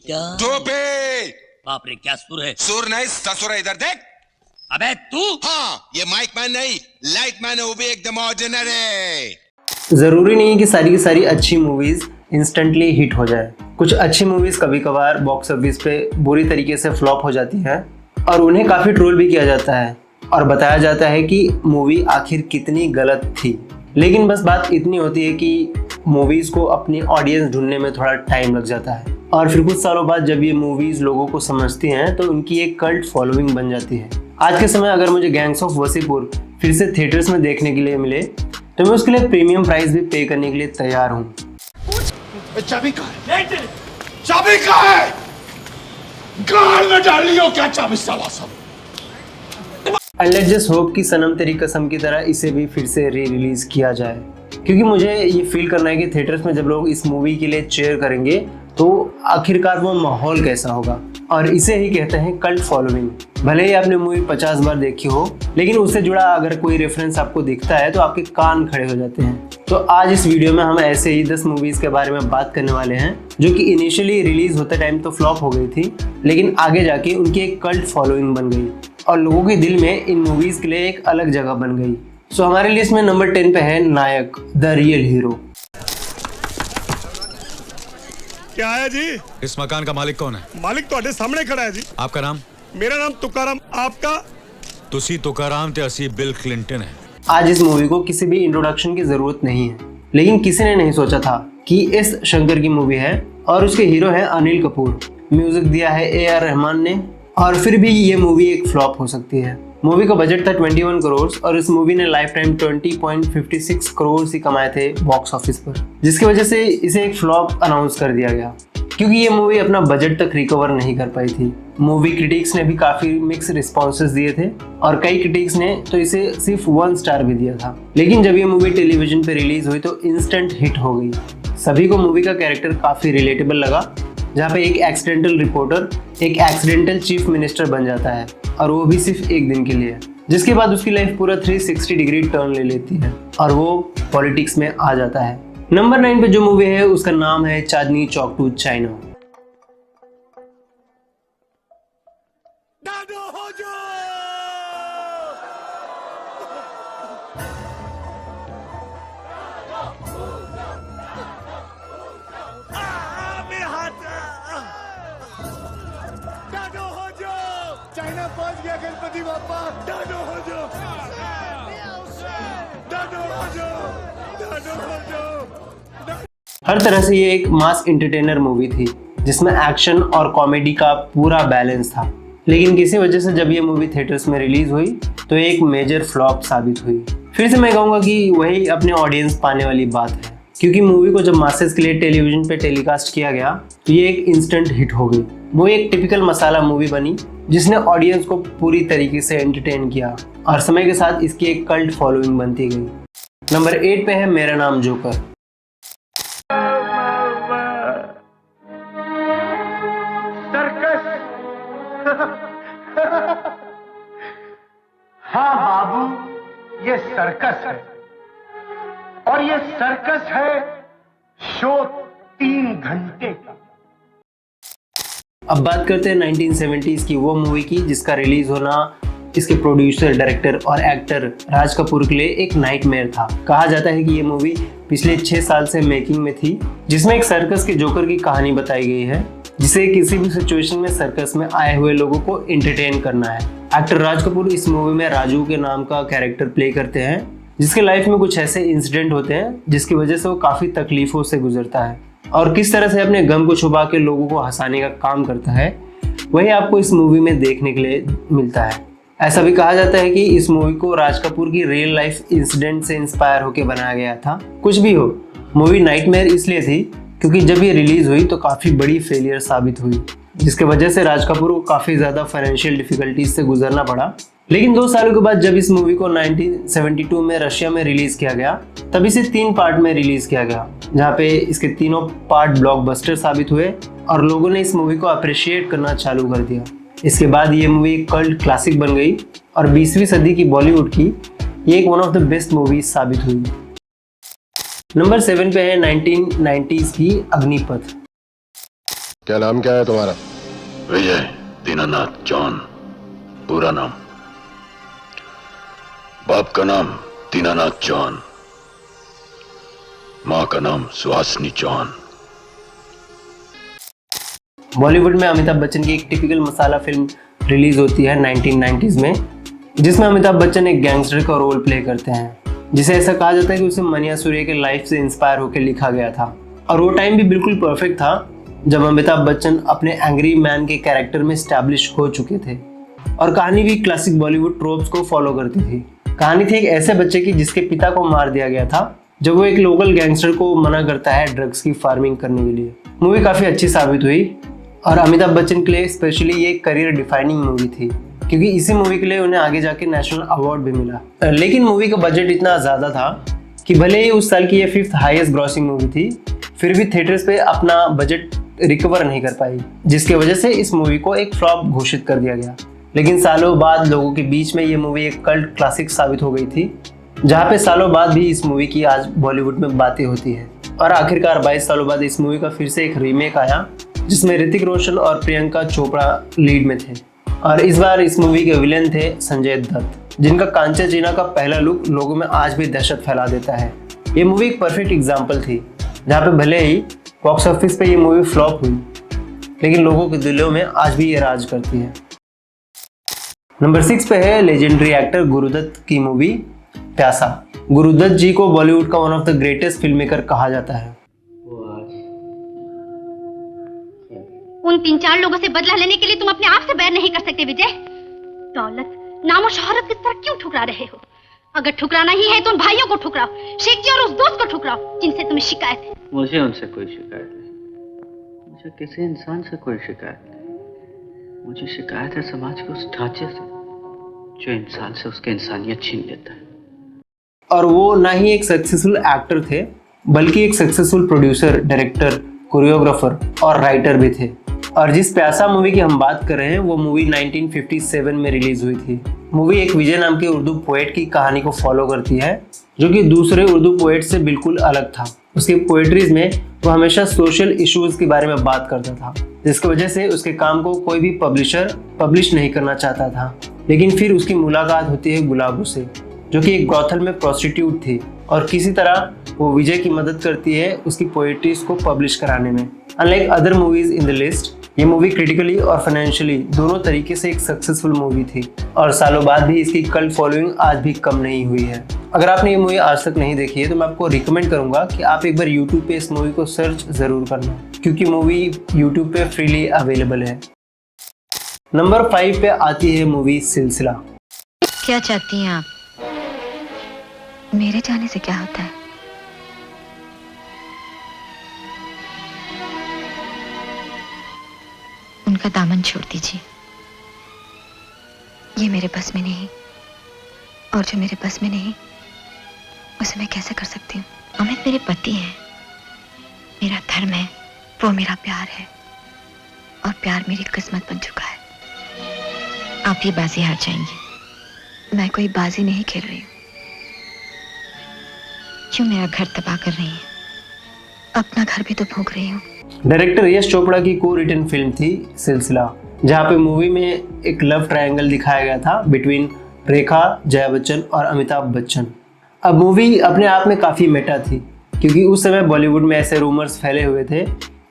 क्या टोपी। बाप रे, क्या सुर है। सुर नहीं ससुर है, इधर देख। अबे तू। हाँ, ये माइक मैन नहीं, लाइट मैन है, वो भी एकदम ऑर्डिनरी। ज़रूरी नहीं कि सारी की सारी अच्छी मूवीज़ इंस्टेंटली हिट हो जाए। कुछ अच्छी मूवीज़ कभी कभार बॉक्स ऑफिस पे बुरी तरीके से फ्लॉप हो जाती हैं और उन्हें काफ़ी ट्रोल भी किया जाता है और बताया जाता है कि मूवी आखिर कितनी गलत थी। लेकिन बस बात इतनी होती है कि मूवीज़ को अपनी ऑडियंस ढूंढने में थोड़ा टाइम लग जाता है और फिर कुछ सालों बाद जब ये मूवीज़ लोगों को समझती हैं तो उनकी एक कल्ट फॉलोइंग बन जाती है। आज के समय अगर मुझे गैंग्स ऑफ वसीपुर फिर से थिएटर्स में देखने के लिए मिले तो मैं उसके लिए प्रीमियम प्राइस भी पे करने के लिए तैयार हूँ। चाबी कहाँ है? चाबी कहाँ है? गाड़ में डाल लियो क्या चाबी साला सब? एंड लेट्स जस्ट होप कि सनम तेरी कसम की तरह इसे भी फिर से री रिलीज किया जाए, क्योंकि मुझे ये फील करना है कि थिएटर्स में जब लोग इस मूवी के लिए चीयर करेंगे तो आखिरकार वो माहौल कैसा होगा। और इसे ही कहते हैं कल्ट फॉलोइंग। भले ही आपने मूवी 50 बार देखी हो, लेकिन उससे जुड़ा अगर कोई रेफरेंस आपको दिखता है तो आपके कान खड़े हो जाते हैं। तो आज इस वीडियो में हम ऐसे ही 10 मूवीज़ के बारे में बात करने वाले हैं जो कि इनिशियली रिलीज होते टाइम तो फ्लॉप हो गई थी, लेकिन आगे जाके उनकी एक कल्ट फॉलोइंग बन गई और लोगों के दिल में इन मूवीज़ के लिए एक अलग जगह बन गई। सो हमारे लिस्ट में नंबर 10 पे है नायक द रियल हीरो। क्या है जी? इस मकान का मालिक कौन है? मालिक ਤੁਹਾਡੇ सामने खड़ा है जी। आपका नाम? मेरा नाम तुकाराम, आपका? तुसी तुकाराम ते असी बिल क्लिंटन है। आज इस मूवी को किसी भी इंट्रोडक्शन की जरूरत नहीं है, लेकिन किसी ने नहीं सोचा था कि एस शंकर की मूवी है और उसके हीरो है अनिल कपूर। म्यूजिक दिया है AR रहमान ने और फिर भी ये मूवी एक फ्लॉप हो सकती है। मूवी का बजट था 21 करोड़ और इस मूवी ने लाइफ टाइम 20.56 करोड़ ही कमाए थे बॉक्स ऑफिस पर, जिसकी वजह से इसे एक फ्लॉप अनाउंस कर दिया गया क्योंकि ये मूवी अपना बजट तक रिकवर नहीं कर पाई थी। मूवी क्रिटिक्स ने भी काफ़ी मिक्स रिस्पॉन्सेस दिए थे और कई क्रिटिक्स ने तो इसे सिर्फ 1 स्टार भी दिया था। लेकिन जब ये मूवी टेलीविजन पे रिलीज हुई तो इंस्टेंट हिट हो गई। सभी को मूवी का कैरेक्टर काफ़ी रिलेटेबल लगा, जहाँ पे एक एक्सीडेंटल रिपोर्टर एक एक्सीडेंटल चीफ मिनिस्टर बन जाता है और वो भी सिर्फ एक दिन के लिए, जिसके बाद उसकी लाइफ पूरा 360 डिग्री टर्न ले लेती है और वो पॉलिटिक्स में आ जाता है। नंबर 9 पे जो मूवी है उसका नाम है Chandni Chowk to China. China पहुंच गया गणपति बापा। डाडो हो जो, डाडो हो जो, डाडो हो जो। हर तरह से ये एक मास एंटरटेनर मूवी थी जिसमें एक्शन और कॉमेडी का पूरा बैलेंस था, लेकिन किसी वजह से जब ये मूवी थिएटर्स में रिलीज हुई तो एक मेजर फ्लॉप साबित हुई। फिर से मैं कहूँगा कि वही अपने ऑडियंस पाने वाली बात है, क्योंकि मूवी को जब मासेस के लिए टेलीविजन पे टेलीकास्ट किया गया तो ये एक इंस्टेंट हिट हो गई। वो एक टिपिकल मसाला मूवी बनी जिसने ऑडियंस को पूरी तरीके से एंटरटेन किया और समय के साथ इसकी एक कल्ट फॉलोइंग बनती गई। नंबर 8 पे है मेरा नाम जोकर। हाँ बाबू, ये सर्कस है और ये सर्कस है शो 3 घंटे का। अब बात करते हैं 1970s की वो मूवी की जिसका रिलीज होना इसके प्रोड्यूसर, डायरेक्टर और एक्टर राज कपूर के लिए एक नाइटमेयर था। कहा जाता है कि ये मूवी पिछले 6 साल से मेकिंग में थी, जिसमें एक सर्कस के जोकर की कहानी बताई गई है जिसे किसी भी सिचुएशन में सर्कस में आए हुए लोगों को एंटरटेन करना है। एक्टर राज कपूर इस मूवी में राजू के नाम का कैरेक्टर प्ले करते हैं, जिसके लाइफ में कुछ ऐसे इंसिडेंट होते हैं जिसकी वजह से वो काफ़ी तकलीफों से गुजरता है और किस तरह से अपने गम को छुपा के लोगों को हंसाने का काम करता है, वही आपको इस मूवी में देखने के लिए मिलता है। ऐसा भी कहा जाता है कि इस मूवी को राज कपूर की रियल लाइफ इंसिडेंट से इंस्पायर होकर बनाया गया था। कुछ भी हो, मूवी नाइटमेयर इसलिए थी क्योंकि जब ये रिलीज हुई तो काफ़ी बड़ी फेलियर साबित हुई, जिसके वजह से राज कपूर को काफ़ी ज़्यादा फाइनेंशियल डिफिकल्टीज से गुजरना पड़ा। लेकिन 2 सालों के बाद जब इस मूवी को 1972 में रशिया में रिलीज किया गया तब इसे 3 पार्ट में रिलीज किया गया, जहाँ पे इसके तीनों पार्ट ब्लॉकबस्टर साबित हुए और लोगों ने इस मूवी को अप्रिशिएट करना चालू कर दिया। इसके बाद ये मूवी एक कल्ट क्लासिक बन गई और 20वीं सदी की बॉलीवुड की ये एक one of the best movies साबित हुई। नंबर 7 पे है 1990s की अग्निपथ। क्या नाम क्या है तुम्हारा? विजय दीनानाथ जॉन, पूरा नाम। बाप का नाम दीनानाथ जॉन, मां का नाम सुहासिनी जॉन। बॉलीवुड में अमिताभ बच्चन की एक टिपिकल मसाला फिल्म रिलीज होती है 1990s में, जिसमें अमिताभ बच्चन एक गैंगस्टर का रोल प्ले करते हैं, जिसे ऐसा कहा जाता है कि उसे मनिया सूर्य के लाइफ से इंस्पायर होकर लिखा गया था। और वो टाइम भी बिल्कुल परफेक्ट था जब अमिताभ बच्चन अपने एंग्री मैन के कैरेक्टर में स्टैब्लिश हो चुके थे। और कहानी भी क्लासिक बॉलीवुड ट्रोप्स को फॉलो करती थी। कहानी थी एक ऐसे बच्चे की जिसके पिता को मार दिया गया था जब वो एक लोकल गैंगस्टर को मना करता है ड्रग्स की फार्मिंग करने के लिए। मूवी काफ़ी अच्छी साबित हुई और अमिताभ बच्चन के लिए स्पेशली ये करियर डिफाइनिंग मूवी थी, क्योंकि इसी मूवी के लिए उन्हें आगे जाके नेशनल अवार्ड भी मिला। लेकिन मूवी का बजट इतना ज़्यादा था कि भले ही उस साल की ये 5th हाईएस्ट ग्रॉसिंग मूवी थी, फिर भी थिएटर्स पे अपना बजट रिकवर नहीं कर पाई, जिसकी वजह से इस मूवी को एक फ्लॉप घोषित कर दिया गया। लेकिन सालों बाद लोगों के बीच में ये मूवी एक कल्ट क्लासिक साबित हो गई थी, जहाँ पे सालों बाद भी इस मूवी की आज बॉलीवुड में बातें होती है। और आखिरकार 22 सालों बाद इस मूवी का फिर से एक रीमेक आया, जिसमें ऋतिक रोशन और प्रियंका चोपड़ा लीड में थे। और इस बार इस मूवी के विलेन थे संजय दत्त, जिनका कांचनजंगा का पहला लुक लोगों में आज भी दहशत फैला देता है। ये मूवी एक परफेक्ट एग्जाम्पल थी, जहाँ पे भले ही बॉक्स ऑफिस पे ये मूवी फ्लॉप हुई, लेकिन लोगों के दिलों में आज भी ये राज करती है। नंबर 6 पे है लेजेंडरी एक्टर गुरुदत्त की मूवी प्यासा। गुरुदत्त जी को बॉलीवुड का one of the greatest film maker कहा जाता है। उन 3-4 लोगों से बदला लेने के लिए तुम अपने आप से बैर नहीं कर सकते विजय। दौलत, नाम और शोहरत की तरह क्यों ठुकरा रहे हो? अगर ठुकराना ही है तो उन भाइयों को ठुकराओ, शेख जी और उस दोस्त को ठुकराओ जिनसे तुम्हें शिकायत है। मुझे उनसे कोई शिकायत नहीं, मुझे किसी इंसान से कोई शिकायत नहीं। मुझे शिकायत है समाज के उस ढांचे से जो इंसान से उसकी इंसानियत छीन लेता है। और वो ना ही एक सक्सेसफुल एक्टर थे, बल्कि एक सक्सेसफुल प्रोड्यूसर, डायरेक्टर, कोरियोग्राफर और राइटर भी थे। और जिस प्यासा मूवी की हम बात कर रहे हैं वो मूवी 1957 में रिलीज हुई थी। मूवी एक विजय नाम के उर्दू पोएट की कहानी को फॉलो करती है, जो कि दूसरे उर्दू पोएट से बिल्कुल अलग था। उसकी पोएट्रीज में वो हमेशा सोशल इश्यूज के बारे में बात करता था, जिसकी वजह से उसके काम को कोई भी पब्लिशर पब्लिश नहीं करना चाहता था। लेकिन फिर उसकी मुलाकात होती है गुलाबो से, जो कि एक ब्रॉथल में प्रोस्टिट्यूट थी, और किसी तरह वो विजय की मदद करती है उसकी पोएट्रीज को पब्लिश कराने में। Unlike other movies in the list, ये मूवी क्रिटिकली और फाइनेंशियली दोनों तरीके से एक सक्सेसफुल मूवी थी, और सालों बाद भी इसकी कल्ट फॉलोइंग आज भी कम नहीं हुई है। अगर आपने ये मूवी आज तक नहीं देखी है तो मैं आपको रिकमेंड करूंगा कि आप एक बार YouTube पे इस मूवी को सर्च जरूर करना, क्योंकि मूवी YouTube पे फ्रीली अवेलेबल है। नंबर 5 पे आती है मूवी सिलसिला। क्या चाहती हैं आप? मेरे जाने से क्या होता है? उनका दामन छोड़ दीजिए, ये मेरे बस में नहीं, और जो मेरे बस में नहीं उसे मैं कैसे कर सकती हूँ? अमित मेरे पति हैं, मेरा धर्म है, वो मेरा प्यार है, और प्यार मेरी किस्मत बन चुका है। आप ये बाजी हार जाएंगी। मैं कोई बाजी नहीं खेल रही हूँ। क्यों मेरा घर तबाह कर रही है? अपना घर भी तो भोग रही हूँ। डायरेक्टर यश चोपड़ा की को रिटन फिल्म थी सिलसिला, जहाँ पे मूवी में एक लव ट्रायंगल दिखाया गया था बिटवीन रेखा, जया बच्चन और अमिताभ बच्चन। अब मूवी अपने आप में काफ़ी मेटा थी, क्योंकि उस समय बॉलीवुड में ऐसे रूमर्स फैले हुए थे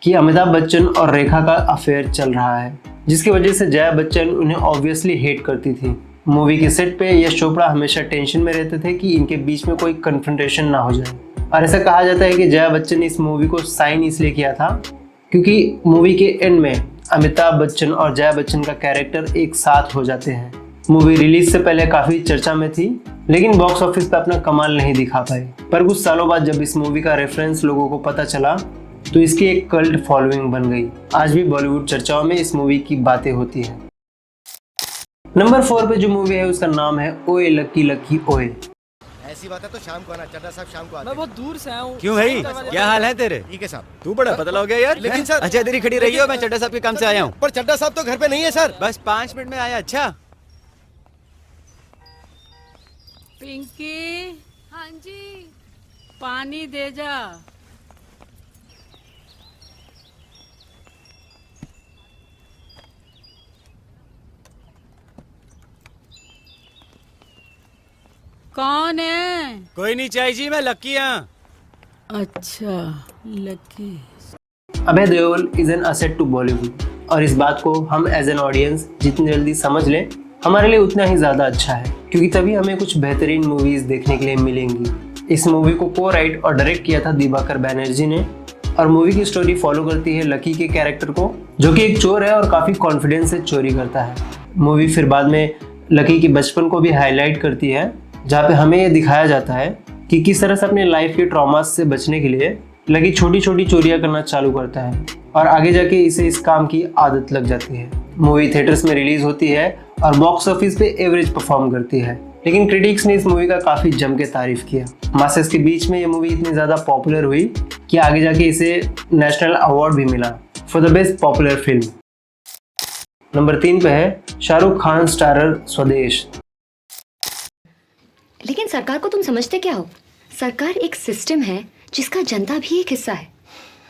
कि अमिताभ बच्चन और रेखा का अफेयर चल रहा है, जिसकी वजह से जया बच्चन उन्हें ऑब्वियसली हेट करती थी। मूवी के सेट पे यश चोपड़ा हमेशा टेंशन में रहते थे कि इनके बीच में कोई कन्फ्रंटेशन ना हो जाए। और ऐसा कहा जाता है कि जया बच्चन ने इस मूवी को साइन इसलिए किया था क्योंकि मूवी के एंड में अमिताभ बच्चन और जया बच्चन का कैरेक्टर एक साथ हो जाते हैं। मूवी रिलीज से पहले काफ़ी चर्चा में थी, लेकिन बॉक्स ऑफिस पे अपना कमाल नहीं दिखा पाई। पर कुछ सालों बाद जब इस मूवी का रेफरेंस लोगों को पता चला तो इसकी एक कल्ट फॉलोइंग बन गई। आज भी बॉलीवुड चर्चाओं में इस मूवी की बातें होती हैं। नंबर 4 पे जो मूवी है उसका नाम है ओए लक्की लक्की ओए। ऐसी बात है तो शाम को आना, चड्ढा साहब शाम को आते हैं। मैं बहुत दूर से आया हूँ। क्यों भाई, क्या हाल है तेरे? ठीक है साहब। तू बड़ा बदला हो गया यार। लेकिन सर अच्छा इधर ही खड़ी रही हो, मैं चड्ढा साहब के काम से आया हूँ। पर चड्ढा साहब तो घर पे नहीं है सर। बस 5 मिनट में आया। अच्छा पिंकी। हाँ जी। पानी दे जा। कौन है? कोई नहीं चाहिए जी, मैं लक्की हूँ। अच्छा, lucky. Abhay Deol is an asset to Bollywood और इस बात को हम एज एन ऑडियंस जितनी जल्दी समझ लें हमारे लिए उतना ही ज़्यादा अच्छा है, क्योंकि तभी हमें कुछ बेहतरीन मूवीज़ देखने के लिए मिलेंगी। इस मूवी को को राइट और डायरेक्ट किया था दिवाकर बैनर्जी ने और मूवी की स्टोरी फॉलो करती है लकी के कैरेक्टर को, जो कि एक चोर है और काफ़ी कॉन्फिडेंस से चोरी करता है। मूवी फिर बाद में लकी के बचपन को भी हाईलाइट करती है, जहाँ पे हमें ये दिखाया जाता है कि किस तरह से अपने लाइफ के ट्रॉमास से बचने के लिए लकी छोटी छोटी चोरियां करना चालू करता है और आगे जाके इसे इस काम की आदत लग जाती है। मूवी थिएटर्स में रिलीज होती है और बॉक्स ऑफिस पे एवरेज परफॉर्म करती है, लेकिन क्रिटिक्स ने इस मूवी का काफ़ी जम के तारीफ किया। मासेस के बीच में ये मूवी इतनी ज़्यादा पॉपुलर हुई कि आगे जाके इसे नेशनल अवार्ड भी मिला for the best popular film. Number 3 पे है शाहरुख खान स्टारर स्वदेश। लेकिन सरकार को तुम समझते क्या हो? सरकार एक सिस्टम है जिसका जनता भी एक हिस्सा है।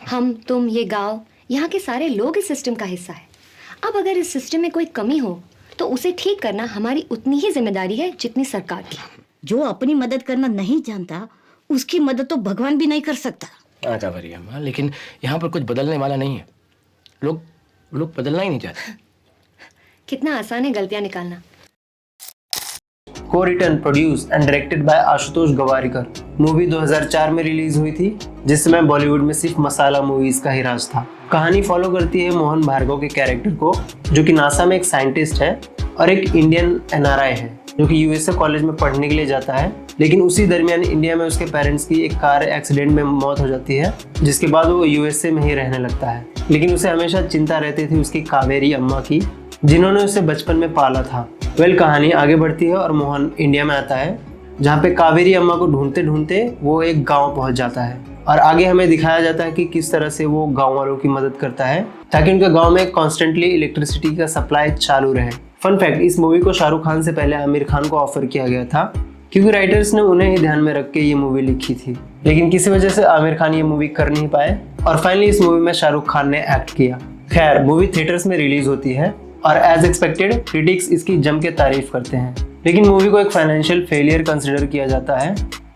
हम, तुम, ये गांव, यहाँ के सारे लोग इस सिस्टम का हिस्सा है। अब अगर इस सिस्टम में कोई कमी हो तो उसे ठीक करना हमारी उतनी ही जिम्मेदारी है जितनी सरकार की। जो अपनी मदद करना नहीं जानता उसकी मदद तो भगवान भी नहीं कर सकता। अच्छा मरियम, लेकिन यहाँ पर कुछ बदलने वाला नहीं है। लोग बदलना ही नहीं चाहते। कितना आसान है गलतियां निकालना। को return, produce and directed by Ashutosh Gowariker. Movie 2004 में रिलीज हुई थी, जिस समय बॉलीवुड में सिर्फ मसाला मूवीज का ही राज था। कहानी फॉलो करती है मोहन भार्गव के कैरेक्टर को, जो कि नासा में एक साइंटिस्ट है और एक इंडियन NRI है, जो कि यूएसए कॉलेज में पढ़ने के लिए जाता है। लेकिन उसी दरमियान इंडिया में उसके पेरेंट्स की एक कार एक्सीडेंट में मौत हो जाती है, जिसके बाद वो यूएसए में ही रहने लगता है। लेकिन उसे हमेशा चिंता रहती थी उसकी कावेरी अम्मा की, जिन्होंने उसे बचपन में पाला था। कहानी आगे बढ़ती है और मोहन इंडिया में आता है, जहाँ पे कावेरी अम्मा को ढूंढते ढूंढते वो एक गांव पहुंच जाता है और आगे हमें दिखाया जाता है कि किस तरह से वो गांव वालों की मदद करता है ताकि उनके गांव में कॉन्स्टेंटली इलेक्ट्रिसिटी का सप्लाई चालू रहे। फन फैक्ट, इस मूवी को शाहरुख खान से पहले आमिर खान को ऑफर किया गया था, क्योंकि राइटर्स ने उन्हें ही ध्यान में रख के ये मूवी लिखी थी। लेकिन किसी वजह से आमिर खान ये मूवी कर नहीं पाए और फाइनली इस मूवी में शाहरुख खान ने एक्ट किया। खैर, मूवी थिएटर्स में रिलीज होती है और एज एक्सपेक्टेड क्रिटिक्स इसकी जम के तारीफ करते हैं, लेकिन मूवी को एक फाइनेंशियल फेलियर कंसिडर किया जाता है,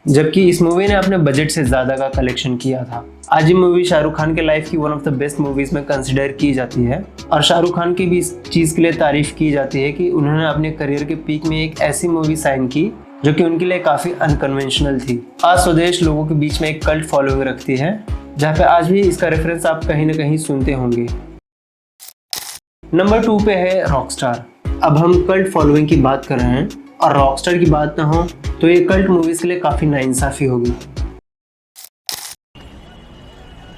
जबकि इस मूवी ने अपने बजट से ज़्यादा का कलेक्शन किया था। आज ये मूवी शाहरुख खान के लाइफ की one of the best movies में कंसिडर की जाती है और शाहरुख खान की भी इस चीज़ के लिए तारीफ की जाती है कि उन्होंने अपने करियर के पीक में एक ऐसी मूवी साइन की जो कि उनके लिए काफ़ी अनकन्वेंशनल थी। आज स्वदेश लोगों के बीच में एक कल्ट फॉलोइंग रखती है, जहाँ पे आज भी इसका रेफरेंस आप कहीं ना कहीं सुनते होंगे। नंबर 2 पे है रॉकस्टार। अब हम कल्ट फॉलोइंग की बात कर रहे हैं और रॉकस्टार की बात ना हो तो ये कल्ट मूवीज के लिए काफी नाइंसाफी होगी।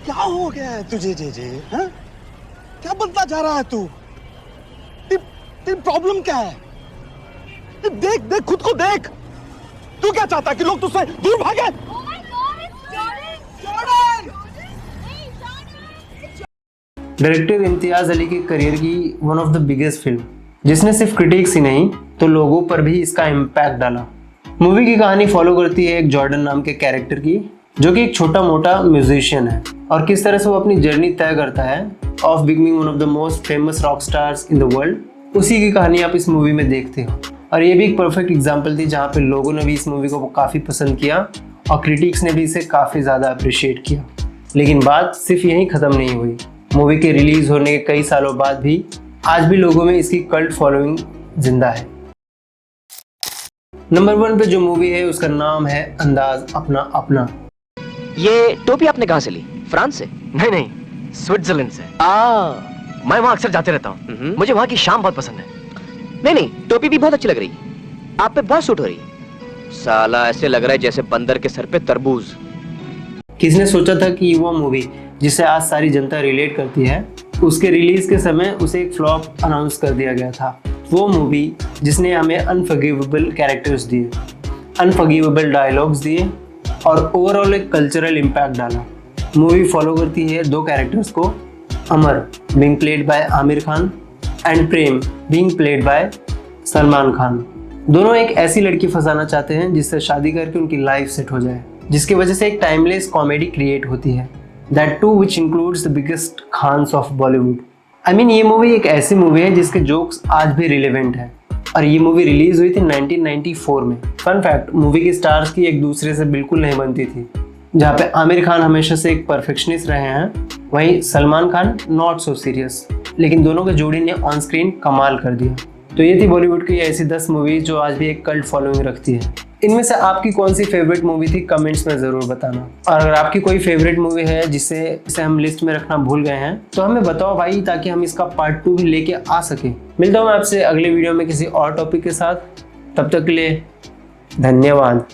क्या हो गया है तुझे जे? हाँ? क्या बनता जा रहा है तू? तेरी प्रॉब्लम क्या है? देख खुद को देख। तू क्या चाहता है कि लोग तुझसे दूर भागे? डायरेक्टर इम्तियाज अली के करियर की one of the biggest film, जिसने सिर्फ क्रिटिक्स ही नहीं तो लोगों पर भी इसका इम्पैक्ट डाला। मूवी की कहानी फॉलो करती है एक जॉर्डन नाम के कैरेक्टर की, जो कि एक छोटा मोटा म्यूजिशियन है और किस तरह से वो अपनी जर्नी तय करता है of becoming one of the most famous rock stars in the world. उसी की कहानी आप इस मूवी में देखते हो और ये भी एक परफेक्ट एग्जाम्पल थी, जहाँ पे लोगों ने भी इस मूवी को काफ़ी पसंद किया और क्रिटिक्स ने भी इसे काफ़ी ज़्यादा अप्रिशिएट किया। लेकिन बात सिर्फ यहीं ख़त्म नहीं हुई। मूवी के रिलीज होने के कई सालों बाद भी आज भी लोगों में इसकी कल्ट फॉलोइंग जिंदा है। नंबर 1 पे जो मूवी है उसका नाम है अंदाज अपना अपना। ये टोपी आपने कहाँ से ली? फ्रांस से? नहीं, स्विट्जरलैंड से। मैं वहाँ अक्सर जाते रहता हूँ। मुझे वहाँ की शाम बहुत पसंद है। नहीं, टोपी भी बहुत अच्छी लग रही है। आप पे बहुत सूट हो रही है। साला ऐसे लग रहा है जैसे बंदर के सर पे तरबूज। किसने सोचा था कि वो मूवी जिसे आज सारी जनता रिलेट करती है, उसके रिलीज के समय उसे एक फ्लॉप अनाउंस कर दिया गया था। वो मूवी जिसने हमें अनफॉरगिवेबल कैरेक्टर्स दिए, अनफॉरगिवेबल डायलॉग्स दिए और ओवरऑल एक कल्चरल इम्पैक्ट डाला। मूवी फॉलो करती है 2 कैरेक्टर्स को, Amar being played by Aamir Khan and Prem being played by Salman Khan. दोनों एक ऐसी लड़की फंसाना चाहते हैं जिससे शादी करके उनकी लाइफ सेट हो जाए, जिसकी वजह से एक टाइमलेस कॉमेडी क्रिएट होती है, that too which includes the biggest Khans of Bollywood. ये मूवी एक ऐसी मूवी है जिसके जोक्स आज भी रिलेवेंट है और ये मूवी रिलीज हुई थी 1994 में। फन फैक्ट, मूवी की स्टार्स की एक दूसरे से बिल्कुल नहीं बनती थी। जहाँ पे आमिर खान हमेशा से एक परफेक्शनिस्ट रहे हैं, वहीं Salman Khan not so serious, लेकिन दोनों की जोड़ी ने ऑन स्क्रीन कमाल कर दिया। तो ये थी बॉलीवुड की ऐसी 10 मूवीज जो आज भी एक कल्ट फॉलोइंग रखती है। इनमें से आपकी कौन सी फेवरेट मूवी थी कमेंट्स में ज़रूर बताना। और अगर आपकी कोई फेवरेट मूवी है जिसे हम लिस्ट में रखना भूल गए हैं तो हमें बताओ भाई, ताकि हम इसका पार्ट 2 भी लेके आ सके। मिलता हूँ मैं आपसे अगले वीडियो में किसी और टॉपिक के साथ। तब तक के लिए धन्यवाद।